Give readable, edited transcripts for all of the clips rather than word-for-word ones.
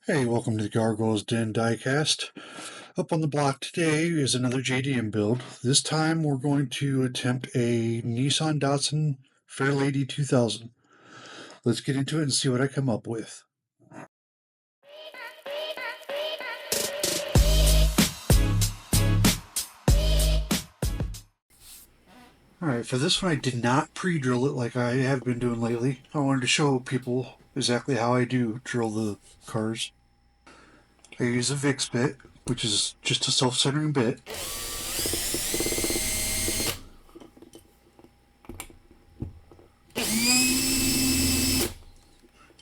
Hey, welcome to the Gargoyles Den Diecast. Up on the block today is another JDM build. This time we're going to attempt a Nissan Datsun Fairlady 2000. Let's get into it and see what I come up with. Alright, for this one I did not pre-drill it like I have been doing lately. I wanted to show people exactly how I do drill the cars. I use a VIX bit, which is just a self-centering bit.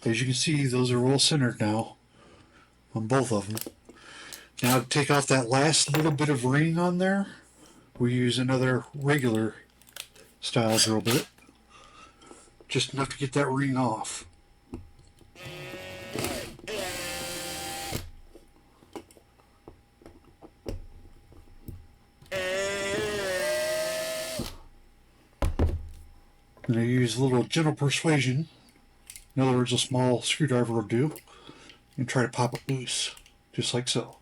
As you can see, those are all centered now on both of them. Now to take off that last little bit of ring on there, we use another regular style drill bit, just enough to get that ring off. Then I use a little gentle persuasion, in other words a small screwdriver will do, and try to pop it loose, just like so.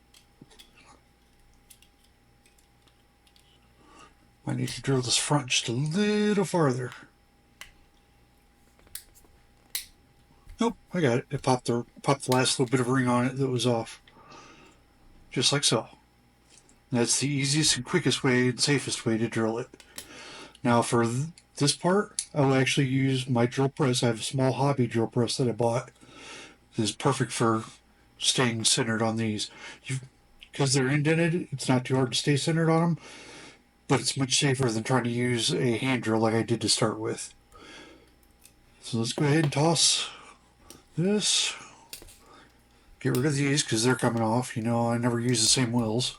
I need to drill this front just a little farther. Nope, I got it. It popped the last little bit of ring on it that was off. Just like so. And that's the easiest and quickest way and safest way to drill it. Now for this part, I will actually use my drill press. I have a small hobby drill press that I bought. This is perfect for staying centered on these. Because they're indented, it's not too hard to stay centered on them. But it's much safer than trying to use a hand drill like I did to start with. So let's go ahead and toss this. Get rid of these because they're coming off. You know, I never use the same wheels.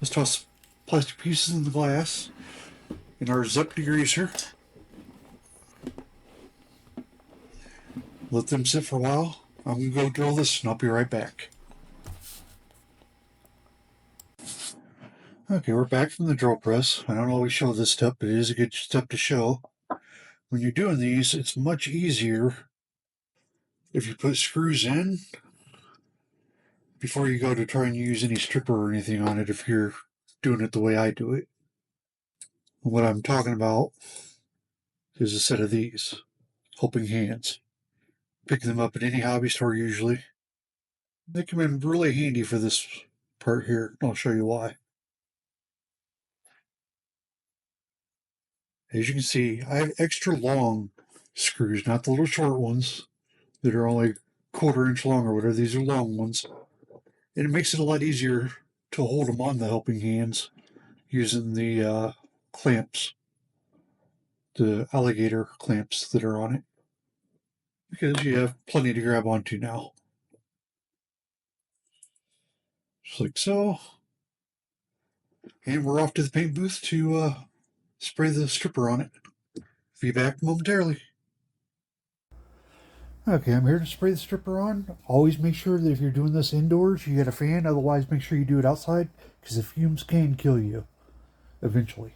Let's toss plastic pieces in the glass in our zip degreaser. Let them sit for a while. I'm going to go drill this and I'll be right back. Okay, we're back from the drill press. I don't always show this step, but it is a good step to show. When you're doing these, it's much easier if you put screws in before you go to try and use any stripper or anything on it if you're doing it the way I do it. What I'm talking about is a set of these helping hands. Pick them up at any hobby store usually. They come in really handy for this part here. I'll show you why. As you can see, I have extra long screws, not the little short ones that are only quarter-inch long or whatever. These are long ones. And it makes it a lot easier to hold them on the helping hands using the clamps, the alligator clamps that are on it, because you have plenty to grab onto now. Just like so. And we're off to the paint booth to spray the stripper on it. Be back momentarily. Okay, I'm here to spray the stripper on. Always make sure that if you're doing this indoors, you get a fan. Otherwise, make sure you do it outside, because the fumes can kill you eventually.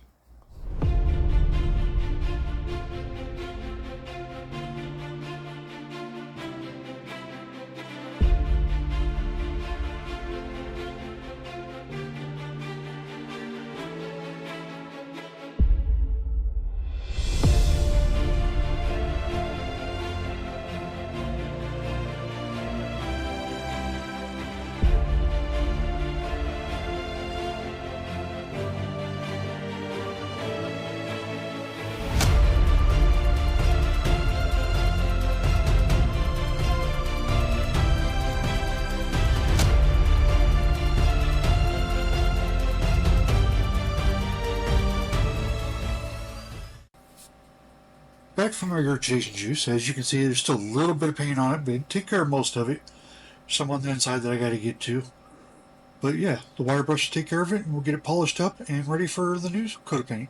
Back from our irritation juice, as you can see, there's still a little bit of paint on it, but take care of most of it. Some on the inside that I got to get to. But yeah, the wire brush will take care of it, and we'll get it polished up and ready for the new coat of paint.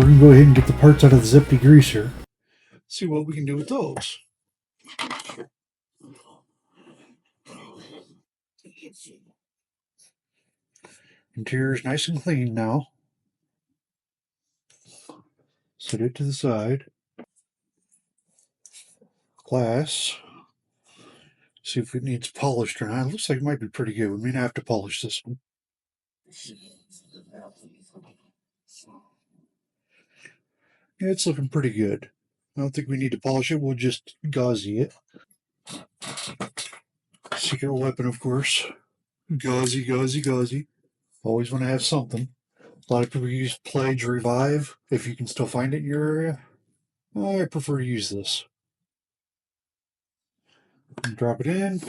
we're going to go ahead and get the parts out of the zip degreaser. See what we can do with those. Interior is nice and clean now. Set it to the side. Glass. See if it needs polished or not. It looks like it might be pretty good. We may not have to polish this one. Yeah, it's looking pretty good. I don't think we need to polish it. We'll just gauzy it. Secret weapon, of course. Gauzy, gauzy, gauzy. Always want to have something. A lot of people use Pledge Revive if you can still find it in your area. I prefer to use this. Drop it in.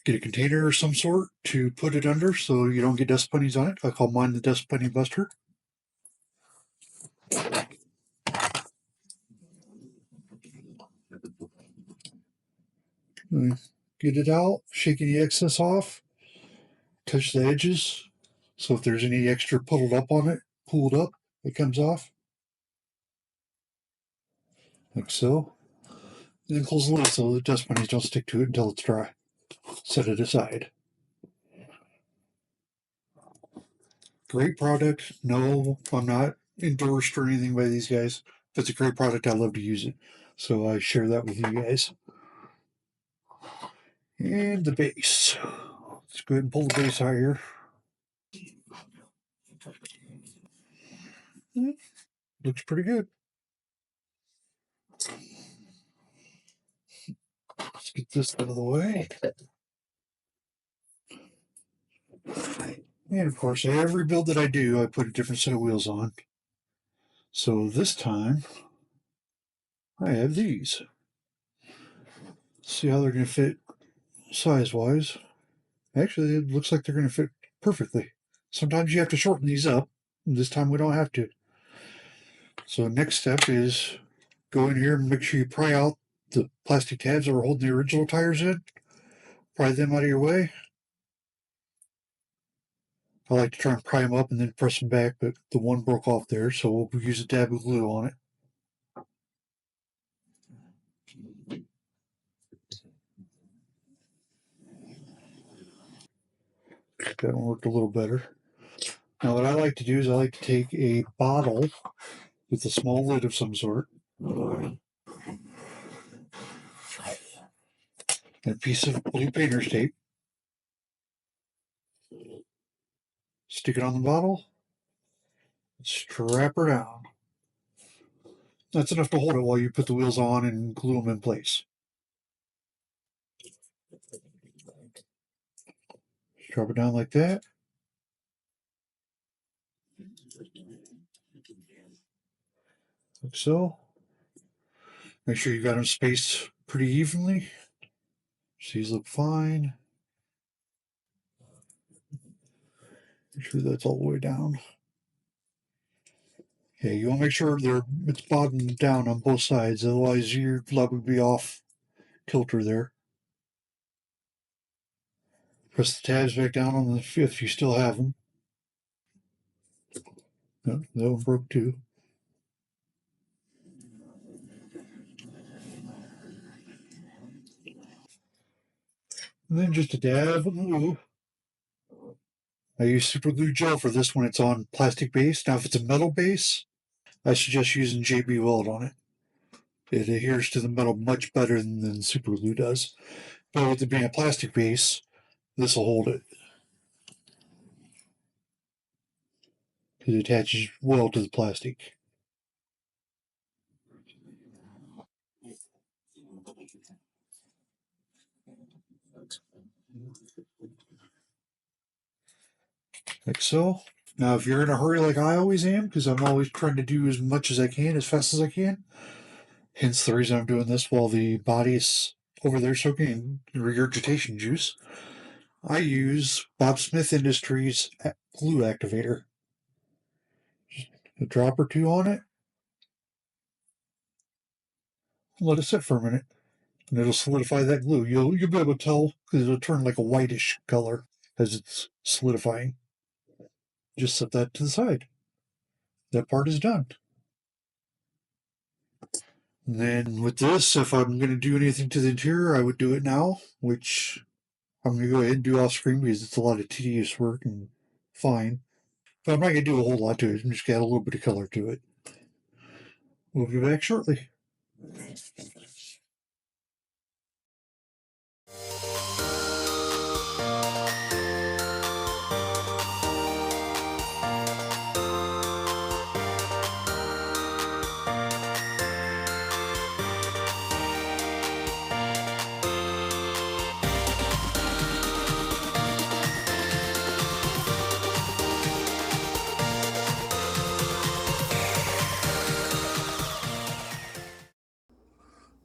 Get a container of some sort to put it under so you don't get dust bunnies on it. I call mine the dust bunny buster. Get it out, shake any excess off, touch the edges. So if there's any extra pulled up on it, it comes off. Like so. Then close the lid so the dust bunnies don't stick to it until it's dry. Set it aside. Great product. No, I'm not endorsed or anything by these guys. If it's a great product, I love to use it. So I share that with you guys. And the base. Let's go ahead and pull the base out here. Looks pretty good. Let's get this out of the way. And of course, every build that I do, I put a different set of wheels on. So this time, I have these. See how they're going to fit size-wise. Actually, it looks like they're going to fit perfectly. Sometimes you have to shorten these up. This time we don't have to. So next step is go in here and make sure you pry out the plastic tabs that were holding the original tires in. Pry them out of your way. I like to try and pry them up and then press them back, but the one broke off there, so we'll use a dab of glue on it. That one worked a little better. Now what I like to do is I like to take a bottle with a small lid of some sort and a piece of blue painter's tape. Stick it on the bottle. Strap her down. That's enough to hold it while you put the wheels on and glue them in place. Strap it down like that. Like so. Make sure you got them spaced pretty evenly. These look fine. Make sure that's all the way down. Okay, you want to make sure it's bottomed down on both sides, otherwise your lug would be off kilter there. Press the tabs back down on the fifth if you still have them. No, that one broke too. And then just a dab of glue. I use super glue gel for this when it's on plastic base. Now if it's a metal base, I suggest using JB Weld on it. It adheres to the metal much better than super glue does. But with it being a plastic base, this will hold it. Because it attaches well to the plastic. Like so. Now, if you're in a hurry like I always am, because I'm always trying to do as much as I can, as fast as I can, hence the reason I'm doing this while the body's over there soaking in regurgitation juice, I use Bob Smith Industries glue activator. Just a drop or two on it. Let it sit for a minute, and it'll solidify that glue. You'll be able to tell because it'll turn like a whitish color as it's solidifying. Just set that to the side. that part is done. And then with this, if I'm going to do anything to the interior, I would do it now, which I'm going to go ahead and do off screen because it's a lot of tedious work and fine. But I'm not going to do a whole lot to it. I'm just going to add a little bit of color to it. We'll be back shortly.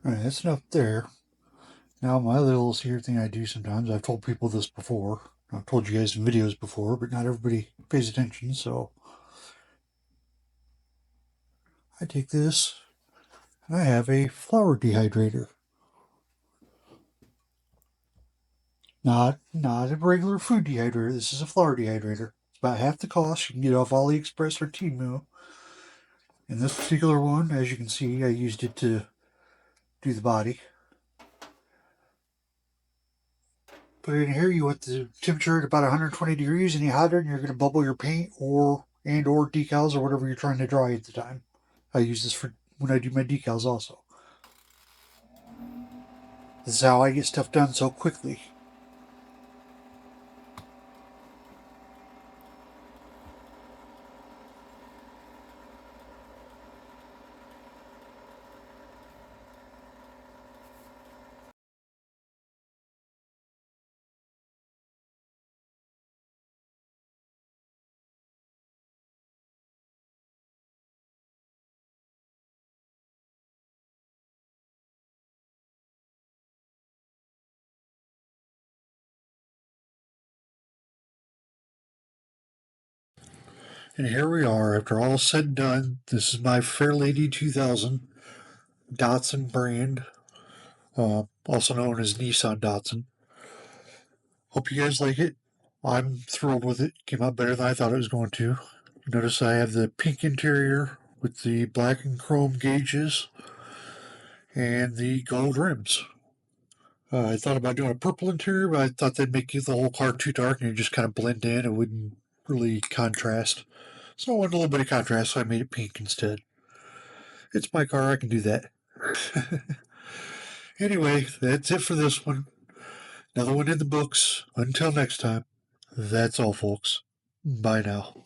Alright, that's enough there. Now my little secret thing I do sometimes, I've told people this before, I've told you guys in videos before, but not everybody pays attention, so I take this and I have a flour dehydrator. Not a regular food dehydrator, this is a flour dehydrator. It's about half the cost, you can get it off AliExpress or Temu. And this particular one, as you can see, I used it to do the body. Put it in here, you want the temperature at about 120 degrees, any hotter and you're going to bubble your paint or decals or whatever you're trying to dry at the time. I use this for when I do my decals also. This is how I get stuff done so quickly. And here we are, after all said and done. This is my Fairlady 2000 Datsun brand, also known as Nissan Datsun. Hope you guys like it. I'm thrilled with it. Came out better than I thought it was going to. Notice I have the pink interior with the black and chrome gauges and the gold rims. I thought about doing a purple interior, but I thought that'd make the whole car too dark and it'd just kind of blend in. It wouldn't really contrast. So I wanted a little bit of contrast, so I made it pink instead. It's my car, I can do that. Anyway, that's it for this one. Another one in the books. Until next time, that's all, folks. Bye now.